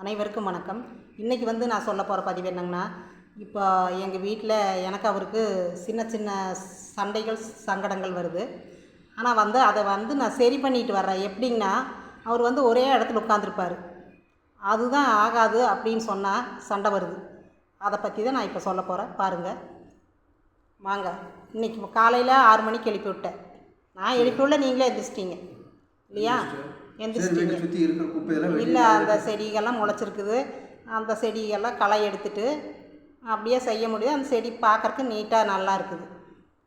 அனைவருக்கும் வணக்கம். இன்றைக்கி நான் சொல்ல போகிற பதிவு என்னங்கன்னா, இப்போ எங்கள் வீட்டில் எனக்கு அவருக்கு சின்ன சின்ன சண்டைகள் சங்கடங்கள் வருது. ஆனால் அதை நான் சரி பண்ணிட்டு வர்றேன். எப்படின்னா, அவர் ஒரே இடத்துல உட்காந்துருப்பார். அதுதான் ஆகாது அப்படின்னு சொன்னால் சண்டை வருது. அதை பற்றி தான் நான் இப்போ சொல்ல போகிறேன். பாருங்கள் வாங்க. இன்றைக்கி காலையில் 6 மணிக்கு எழுப்பி விட்டேன். நான் எழுப்பி விடல, நீங்களே எந்திரிச்சிட்டிங்க இல்லையா? இல்லை, அந்த செடிகள்லாம் முளைச்சிருக்குது. அந்த செடிகள்லாம் களை எடுத்துட்டு அப்படியே செய்ய முடியும். அந்த செடி பார்க்குறக்கு நீட்டாக நல்லா இருக்குது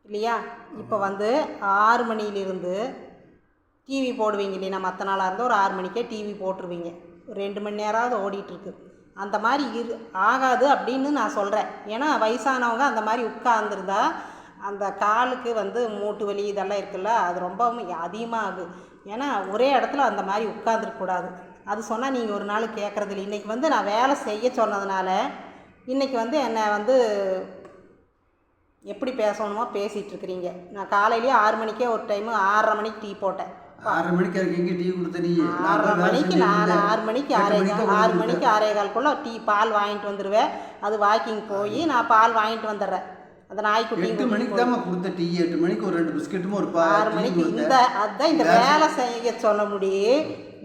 இல்லையா? இப்போ 6 மணியிலிருந்து டிவி போடுவீங்க இல்லையா? மற்ற நாளாக இருந்தால் ஒரு 6 மணிக்கே டிவி போட்டுருவீங்க. 2 மணி நேரமாவது ஓடிட்டுருக்கு. அந்த மாதிரி ஆகாது அப்படின்னு நான் சொல்கிறேன். ஏன்னா வயசானவங்க அந்த மாதிரி உட்கார்ந்துருந்தா அந்த காலுக்கு மூட்டு வலி இதெல்லாம் இருக்குல்ல, அது ரொம்பவும் அதிகமாகுது. ஏன்னா ஒரே இடத்துல அந்த மாதிரி உட்காந்துருக்கக்கூடாது. அது சொன்னால் நீங்கள் ஒரு நாள் கேட்குறதில்ல. இன்றைக்கி நான் வேலை செய்ய சொன்னதுனால இன்றைக்கி என்னை எப்படி பேசணுமோ பேசிகிட்ருக்குறீங்க. நான் காலையிலேயே 6 மணிக்கே ஒரு டைமு 6:30 மணிக்கு டீ போட்டேன். 6 மணிக்கு இங்கே டீ கொடுத்த நீ 6:30 மணிக்கு நான் 6 மணிக்கு 6:45 டீ பால் வாங்கிட்டு வந்துடுவேன். அது வாக்கிங் போய் நான் பால் வாங்கிட்டு வந்துடுறேன். அந்த நாய்க்குட்டி 8 மணிக்கு தான் கொடுத்த டீ. 8 மணிக்கு ஒரு 2 பிஸ்கெட்டும் ஒரு 6 மணிக்கு அதுதான் இந்த வேலை செய்ய சொல்ல முடியும்.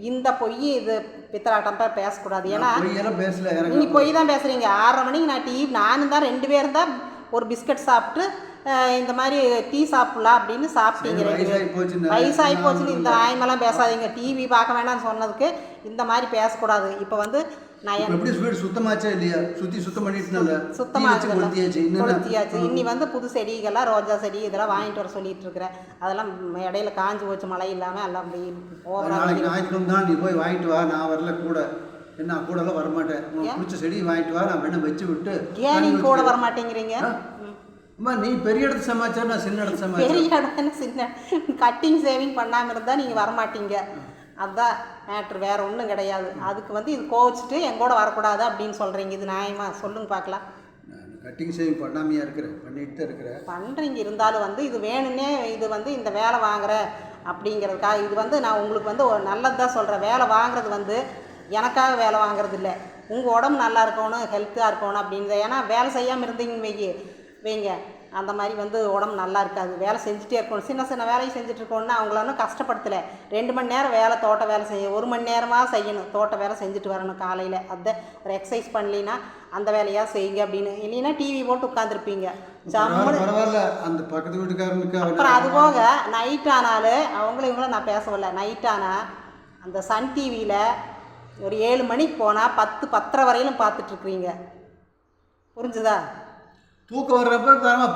இந்த பொய் இது பித்தராட்டம் பேசக்கூடாது. ஏன்னா நீங்கள் பொய் தான் பேசுகிறீங்க. 6:30 மணிக்கு நான் டீ நானும் தான் 2 பேரும் தான் ஒரு பிஸ்கட் சாப்பிட்டு இந்த மாதிரி டீ சாப்பிட்லாம் அப்படின்னு சாப்பிட்டீங்க. வயசாகி போச்சுன்னு இந்த நாயமெல்லாம் பேசாதீங்க. டிவி பார்க்க வேண்டாம்னு சொன்னதுக்கு இந்த மாதிரி பேசக்கூடாது. இப்போ நான் எப்படி சுத்தமாச்சா இல்லையா? சுத்தம் பண்ணிட்டு கொடுத்தியாச்சு. இன்னி புது செடிகள்லாம் ரோஜா செடி இதெல்லாம் வாங்கிட்டு வர சொல்லிட்டு இருக்கிறேன். அதெல்லாம் இடையில காஞ்சி போச்சு, மழை இல்லாமல் எல்லாம் ஞாயிற்றுக்கிழமை நீ போய் வாங்கிட்டு வா. நான் வரல கூட. என்ன கூடலாம் வரமாட்டேன். பிடிச்ச செடி வாங்கிட்டு வா. நான் வேணா வச்சு விட்டு. ஏன் நீ கூட வரமாட்டேங்கிறீங்க? அம்மா நீ பெரிய இடத்து சமாச்சாரம், நான் சின்ன இடத்து சமாச்சாரம். பெரிய இடத்துல சின்ன கட்டிங் சேவிங் பண்ணாமல் இருந்தால் நீங்கள் வரமாட்டீங்க. அதுதான் மேட்ரு, வேறு ஒன்றும் கிடையாது. அதுக்கு இது கோவிச்சிட்டு எங்கூட வரக்கூடாது அப்படின்னு சொல்கிறீங்க. இது நியாயமா? சொல்லுங்க பார்க்கலாம். நான் கட்டிங் சேவிங் பண்ணாமையாக இருக்கிறேன், பண்ணிட்டு தான் இருக்கிறேன். பண்ணுறீங்க. இருந்தாலும் இது வேணும்னே இது இந்த வேலை வாங்குற அப்படிங்கிறதுக்காக இது நான் உங்களுக்கு ஒரு நல்லது தான் சொல்கிறேன். வேலை வாங்குறது எனக்காக வேலை வாங்குறது இல்லை. உங்கள் உடம்பு நல்லா இருக்கணும், ஹெல்த்தாக இருக்கணும் அப்படின்னு. ஏன்னா வேலை செய்யாமல் இருந்தீங்கன்னு வைங்க, அந்த மாதிரி உடம்பு நல்லா இருக்காது. வேலை செஞ்சுட்டே இருக்கணும். சின்ன சின்ன வேலையை செஞ்சுட்ருக்கோன்னா அவங்கள ஒன்றும் கஷ்டப்படுத்தலை. 2 மணி நேரம் வேலை, தோட்ட வேலை செய்ய 1 மணி நேரமாக செய்யணும். தோட்ட வேலை செஞ்சுட்டு வரணும் காலையில். அதை ஒரு எக்ஸசைஸ் பண்ணலின்னா அந்த வேலையாக செய்யுங்க அப்படின்னு. இல்லைன்னா டிவி போட்டு உட்காந்துருப்பீங்க. அந்த பக்கத்து வீட்டுக்காரனுக்கு அப்புறம் அது போக நைட் ஆனாலும் இவங்களும் நான் பேசவில்லை. நைட் ஆனால் அந்த சன் டிவியில் ஒரு 7 மணிக்கு போனால் 10-10:30 வரையிலும் பார்த்துட்ருக்குறீங்க. புரிஞ்சுதா? தூக்கம் வர்றப்ப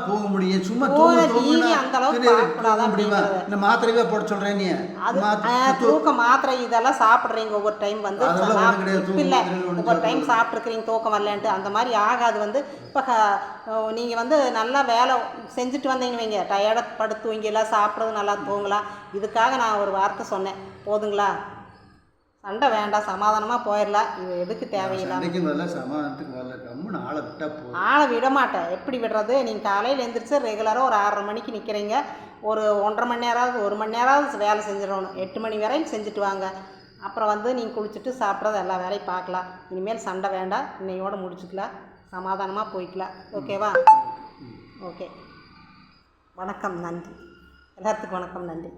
போக முடியும். சும்மா இந்த மாத்திரையே போட சொல்றேன். நீ தூக்க மாத்திரை இதெல்லாம் சாப்பிட்றீங்க. ஒவ்வொரு டைம் இல்லை, ஒவ்வொரு டைம் சாப்பிட்ருக்கிறீங்க தூக்கம் வரலன்ட்டு. அந்த மாதிரி ஆகாது. இப்போ நீங்கள் நல்லா வேலை செஞ்சுட்டு வந்தீங்க வைங்க, டயர்டாக படுத்துவீங்க, எல்லாம் சாப்பிட்றது நல்லா தூங்கலாம். இதுக்காக நான் ஒரு வார்த்தை சொன்னேன். போதுங்களா? சண்டை வேண்டாம், சமாதானமாக போயிடலாம். இது எதுக்கு தேவையில்லை? ஆளை விட மாட்டேன். எப்படி விடுறது? நீங்கள் காலையில் எழுந்திரிச்சு ரெகுலராக ஒரு 6:30 மணிக்கு நிற்கிறீங்க. ஒரு 1.5 மணி நேரமாவது 1 மணி நேரமாவது வேலை செஞ்சிடணும். 8 மணி வரையும் செஞ்சுட்டு வாங்க. அப்புறம் நீங்கள் குளிச்சுட்டு சாப்பிட்றது எல்லா வேலையும் பார்க்கலாம். இனிமேல் சண்டை வேண்டாம். இன்னையோடு முடிச்சுக்கலாம். சமாதானமாக போய்க்கலாம். ஓகேவா? ஓகே. வணக்கம், நன்றி. எல்லாத்துக்கும் வணக்கம், நன்றி.